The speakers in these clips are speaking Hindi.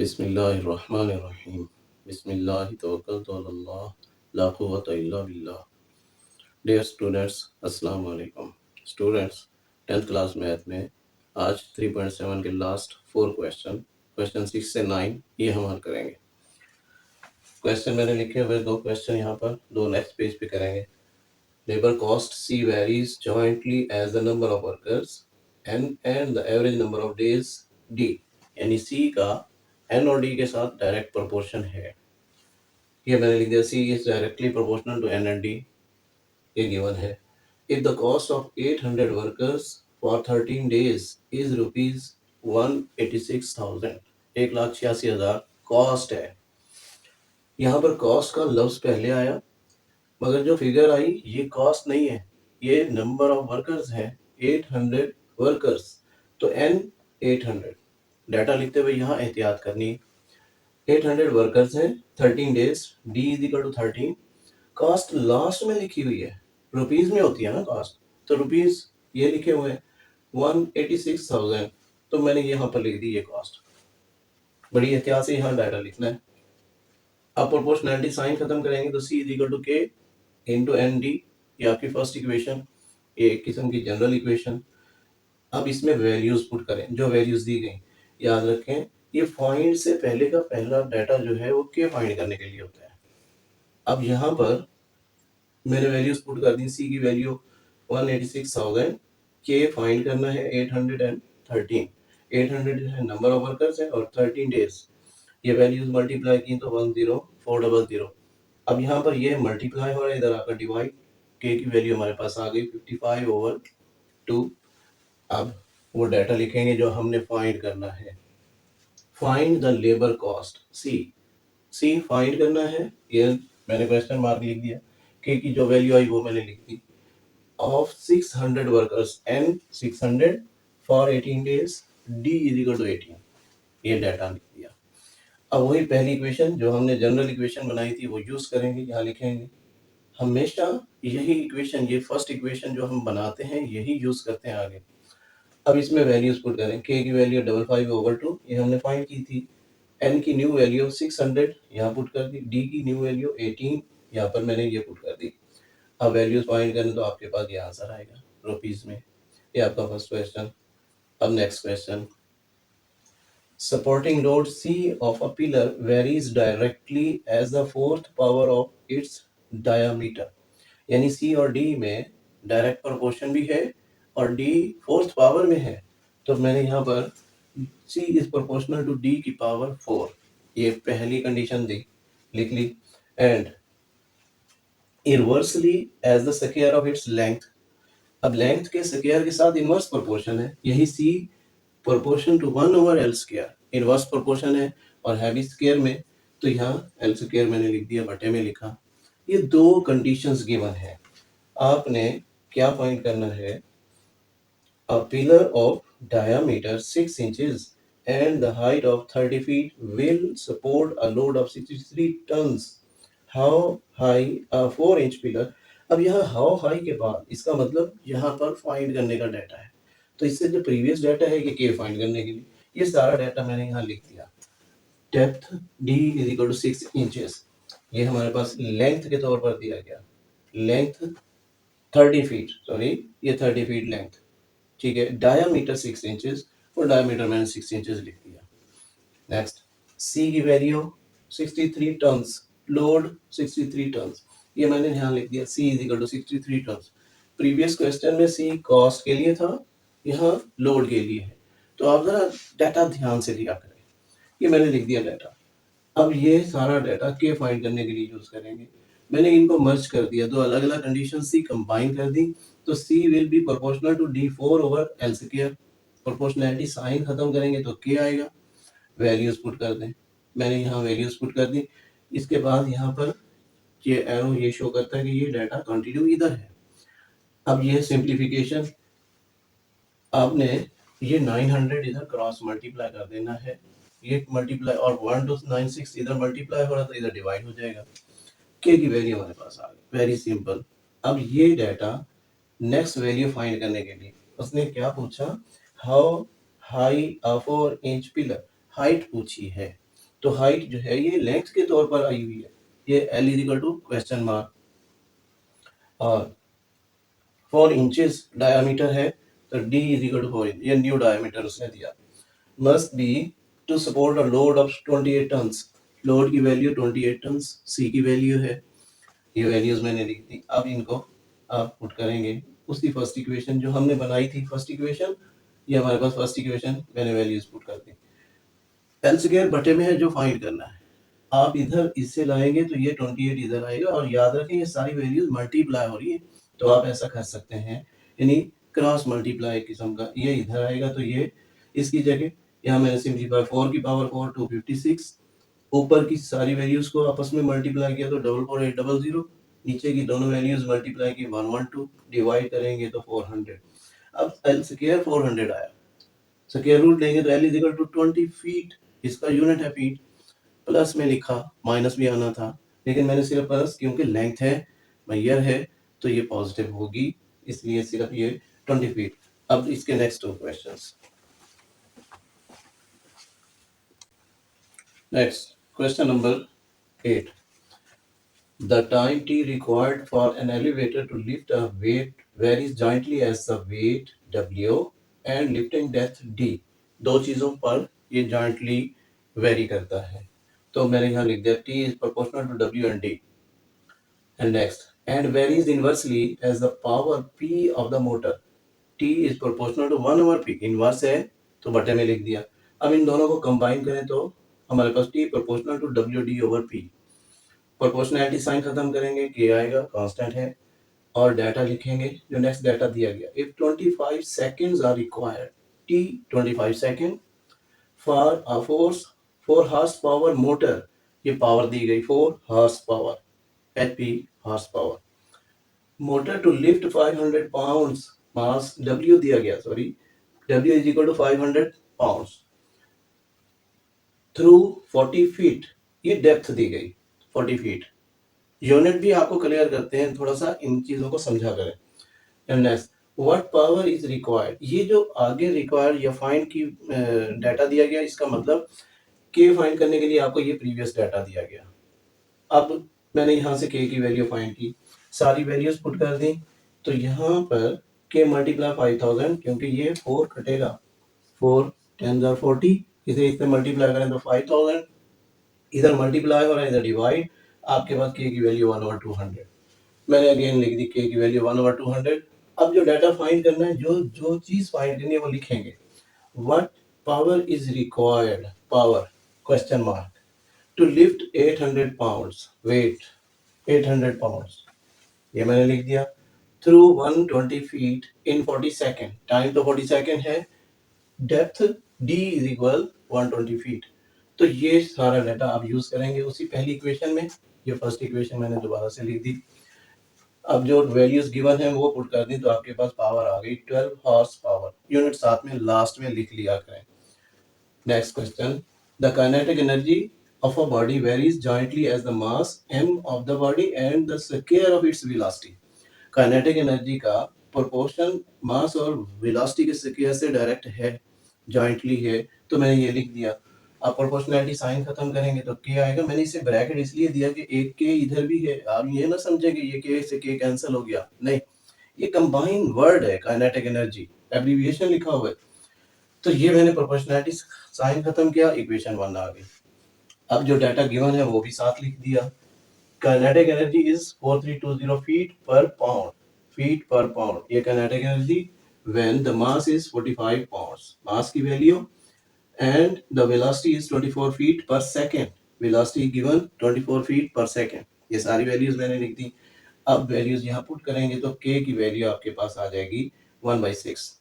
बिस्मिल्लाहिर्रहमानिर्रहीम। बिस्मिल्लाहि तवक्कलतु अल्लाह ला कुव्वता इल्ला बिल्लाह। डियर स्टूडेंट्स, अस्सलाम वालेकुम। स्टूडेंट्स, 10th क्लास मैथ में आज 3.7 के लास्ट 4 क्वेश्चन 6 से 9 ये हम हल करेंगे। क्वेश्चन मैंने लिखे हुए 2 क्वेश्चन यहाँ पर, 2 नेक्स्ट पेज पे करेंगे। Labour cost C varies jointly as the number of workers N and the average number of days D, यानी C का N और D के साथ डायरेक्ट प्रोपोर्शन है। ये मैंने लिख दिया C is directly proportional to N and D, ये गिवन है। If the cost of 800 workers for 13 days is rupees 186,000, 1,86,000 cost है। यहाँ पर कॉस्ट का लफ्ज पहले आया, मगर जो फिगर आई ये कॉस्ट नहीं है, ये नंबर ऑफ वर्कर्स है 800 वर्कर्स, तो N 800। डाटा लिखते हुए यहाँ एहतियात करनी, 800 वर्कर्स हैं, 13 days, D is equal to 13। Cost last में लिखी हुई है, रुपीज में होती है ना कॉस्ट, तो रुपीज ये लिखे हुए हैं 186,000, तो मैंने यहाँ पर लिख दी ये कॉस्ट। बड़ी एहतियात से यहाँ डाटा लिखना है। अब प्रोपोर्शनैलिटी साइन खत्म करेंगे तो C is equal to K into N D, ये आपकी फर्स्ट इक्वेशन, ये एक किस्म की जनरल इक्वेशन। अब इसमें वैल्यूज पुट करें, जो वैल्यूज दी गई याद रखें, ये फाइंड से पहले का पहला डाटा जो है वो के फाइंड करने के लिए होता है। अब यहाँ पर मैंने वैल्यूज पुट कर दी, सी की वैल्यू 186,000, के फाइंड करना है 813, 800 जो है नंबर ऑफ वर्कर्स है और 13 डेज, ये वैल्यूज मल्टीप्लाई की तो 10400। अब यहाँ पर ये मल्टीप्लाई हो रहा है, इधर आपका डिवाइड, के की वैल्यू हमारे पास आ गई 55/2। अब वो डाटा लिखेंगे जो हमने फाइंड करना है। Find the labour cost C find करना है, ये मैंने क्वेश्चन मार्क लिख दिया। के की जो वैल्यू आई वो मैंने लिख दी, of 600 workers n 600 for 18 days, d is equal to 18, ये डाटा लिख दिया। अब वही पहली इक्वेशन जो हमने जनरल इक्वेशन बनाई थी वो यूज करेंगे, यहाँ लिखेंगे। हमेशा यही इक्वेशन, ये फर्स्ट इक्वेशन जो हम बनाते हैं यही यूज करते हैं आगे। अब इसमें वैल्यूज पुट करें, के की वैल्यू 55/2, ये हमने फाइंड की थी। एन की न्यू वैल्यू 600 यहाँ पुट कर दी, डी की न्यू वैल्यू 18 यहाँ पर मैंने ये पुट कर दी। अब वैल्यूज फाइंड करें तो आपके पास ये आंसर आएगा रुपीज में। ये आपका फर्स्ट क्वेश्चन। अब next question, supporting load C of a pillar varies directly as the fourth power of its diameter, यानी C और D में डायरेक्ट प्रोपोर्शन भी है और D फोर्थ पावर में है, तो मैंने यहाँ पर C is proportional to D की पावर 4, ये पहली कंडीशन दी, लिख ली। And inversely as the square of its length, अब लेंथ के स्क्वायर के साथ इनवर्स प्रोपोर्शन है, यही C proportion to 1/L square inverse proportion है, और हैवी स्क्वायर में तो यहाँ L स्क्वायर मैंने लिख दिया, बटे में लिखा। ये दो कंडीशंस गिवन है, आपने क्या फाइंड करना है, a pillar of diameter 6 inches and the height of 30 feet will support a load of 63 tons. How high a 4-inch pillar, अब यहाँ हाउ हाई के बाद इसका मतलब यहाँ पर फाइंड करने का डाटा है, तो इससे जो प्रीवियस डाटा है कि के फाइंड करने के लिए, ये सारा डाटा मैंने यहाँ लिख दिया। Depth D is equal to 6 inches, ये हमारे पास लेंथ के तौर पर दिया गया, लेंथ 30 फीट, सॉरी ये 30 फीट लेंथ, ठीक है। डायामीटर 6 इंचेस, और डायामीटर मैंने 6 इंचेस लिख दिया। नेक्स्ट, C की वैल्यू 63 टन्स, लोड 63 टन्स, ये मैंने यहाँ लिख दिया, C is equal to 63 tons. Previous question में C कॉस्ट के लिए था, यहाँ लोड के लिए है, तो आप जरा डाटा ध्यान से दिया करें, ये मैंने लिख दिया डाटा। अब ये सारा डाटा के फाइंड करने के लिए यूज करेंगे, मैंने इनको मर्ज कर दिया, दो अलग अलग कंडीशन सी कंबाइन कर दी, तो C will be proportional to D4/L square. Proportionality sign खत्म करेंगे तो के आएगा, वैल्यूज पुट कर दें, मैंने यहाँ वैल्यूज पुट कर दी। इसके बाद यहाँ पर ये एरो ये शो करता है कि ये डाटा कंटिन्यू इधर है। अब ये सिंप्लीफिकेशन, आपने ये 900 इधर क्रॉस मल्टीप्लाई कर देना है, ये मल्टीप्लाई, और 1296 इधर मल्टीप्लाई हो रहा था, इधर डिवाइड हो जाएगा। के की वैल्यू हमारे पास आ गई, वेरी सिंपल। अब ये डाटा नेक्स्ट वैल्यू फाइंड करने के लिए उसने क्या पूछा, how high a 4-inch pillar, height पूछी है। तो हाइट जो है ये लेंथ के तौर पर आई हुई है, ये L is equal to question mark, और 4 इंचेस डायमीटर है तो D is equal to 4 inch, ये न्यू डायमीटर उसने दिया। Must be to support a load of 28 tons, load की वैल्यू 28 टन्स, C की वैल्यू है, ये वैल्यूज मैंने लिख दी। अब इनको आप पुट करेंगे उसकी फर्स्ट इक्वेशन जो हमने बनाई थी, फर्स्ट इक्वेशन, ये हमारे पास फर्स्ट इक्वेशन, मैंने वैल्यूज पुट कर दी। एल स्क्वायर बटे में है जो फाइंड करना है, आप इधर इससे लाएंगे तो ये 28 इधर आएगा, और याद रखें ये सारी वैल्यूज मल्टीप्लाई हो रही है, तो आप ऐसा कर सकते हैं, यानी क्रॉस मल्टीप्लाई किस्म का, ये इधर आएगा तो ये इसकी जगह यहाँ मैंने सिंपलीफाई 4 की पावर 4 256, ऊपर की सारी वैल्यूज को आपस में मल्टीप्लाई किया तो 44800, नीचे की दोनों वैल्यूज मल्टीप्लाई की 112, डिवाइड करेंगे तो 400। अब एल स्क्वायर 400 आया, स्क्वायर रूट लेंगे तो L is equal to 20 feet, इसका यूनिट है फीट, प्लस में लिखा, माइनस भी आना था लेकिन मैंने सिर्फ प्लस, क्योंकि लेंथ है मैयर है तो ये पॉजिटिव होगी, इसलिए सिर्फ ये 20 फीट। अब इसके next 2 questions. Next question number 8, the time t required for an elevator to lift a weight varies jointly as the weight w and lifting depth d, दो चीजों पर ये jointly वेरी करता है, तो मैंने यहाँ लिख दिया t is proportional to w and d, and next and varies inversely as the power p of the motor, t is proportional to 1 over p, inverse है तो बटे में लिख दिया। अब इन दोनों को कंबाइन करें तो हमारे पास t proportional to w d over p, proportionality sign खत्म करेंगे, के आएगा कांस्टेंट है, और डाटा लिखेंगे जो नेक्स्ट डाटा दिया गया, if 25 seconds are required, T 25 second for a force 4 horse power motor, ये पावर दी गई 4 horse power, HP horse power, motor to lift 500 pounds, mass W दिया गया, sorry W is equal to 500 pounds through 40 feet, ये डेप्थ दी गई 40 फीट, यूनिट भी आपको क्लियर करते हैं, थोड़ा सा इन चीजों को समझा करें। Next what power is required, ये जो आगे रिक्वायर्ड या फाइंड की डाटा दिया गया, इसका मतलब के फाइंड करने के लिए आपको ये प्रीवियस डाटा दिया गया। अब मैंने यहाँ से के की वैल्यू फाइंड की, सारी वैल्यूज पुट कर दी, तो यहाँ पर के मल्टीप्लाई 5000, क्योंकि ये 4 कटेगा, 4 10 40, इसे इससे मल्टीप्लाई करें तो 5000, इधर मल्टीप्लाई हो रहा है इधर डिवाइड, आपके पास के की वैल्यू 1 ओवर 200, मैंने अगेन लिख दी के की वैल्यू 1 ओवर 200। अब जो डाटा फाइंड करना है, जो जो चीज फाइंड करनी है वो लिखेंगे, what power is required, power question mark to lift 800 pounds, weight 800 pounds, ये मैंने लिख दिया, through 120 feet in 40 second, time तो 40 सेकेंड है, depth d is equal 120 feet, तो ये सारा डाटा आप यूज करेंगे उसी पहली इक्वेशन में, ये फर्स्ट इक्वेशन मैंने दोबारा से लिख दी। अब जो वैल्यूज गिवन है वो पुट कर दी तो आपके पास पावर आ गई 12 हॉर्स पावर, यूनिट साथ में लास्ट में लिख लिया करें। Next question, the kinetic energy of a body varies jointly as the mass m of the body and the square of its velocity, kinetic energy का प्रोपोर्शन मास और वेलोसिटी के स्क्वायर से डायरेक्ट है, जॉइंटली है, तो मैंने ये लिख दिया। आप प्रोपोर्शनैलिटी साइन खत्म करेंगे तो के आएगा, मैंने इसे ब्रैकेट इसलिए दिया कि एक के इधर भी है, आप ये ना समझे कि ये के से के कैंसिल हो गया, नहीं, ये कंबाइन वर्ड है काइनेटिक एनर्जी, एब्रिविएशन लिखा हुआ है, तो ये मैंने प्रोपोर्शनैलिटी साइन खत्म किया, इक्वेशन 1 आ गई। अब जो डाटा गिवन है वो भी साथ लिख दिया, kinetic energy is 4320 feet per pound, feet per pound, ये kinetic energy when the mass is 45 pounds, mass की value, and the velocity is 24 feet per second, velocity given 24 feet per second, ये सारी वैल्यूज मैंने लिख दी। अब वैल्यूज यहाँ पुट करेंगे तो k की वैल्यू आपके पास आ जाएगी 1/6।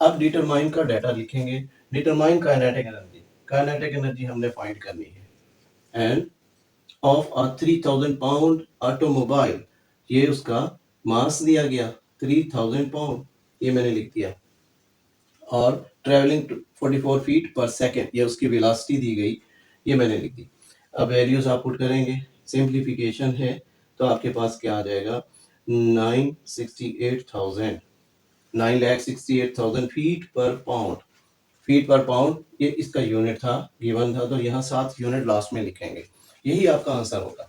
अब डिटरमाइन का डाटा लिखेंगे, determine kinetic energy, kinetic energy हमने फाइंड करनी है, end of a 3000 pound automobile, ये उसका मास दिया गया 3000 पाउंड, ये मैंने लिख दिया, और ट्रेवलिंग 44 फीट पर सेकेंड, ये उसकी वेलोसिटी दी गई, ये मैंने लिख दी। अब वैल्यूज आप पुट करेंगे, सिंप्लीफिकेशन है तो आपके पास क्या आ जाएगा, 968,000 feet per pound, feet per pound ये इसका यूनिट था, गिवन था, तो यहाँ 7 यूनिट लास्ट में लिखेंगे। यही आपका आंसर होगा।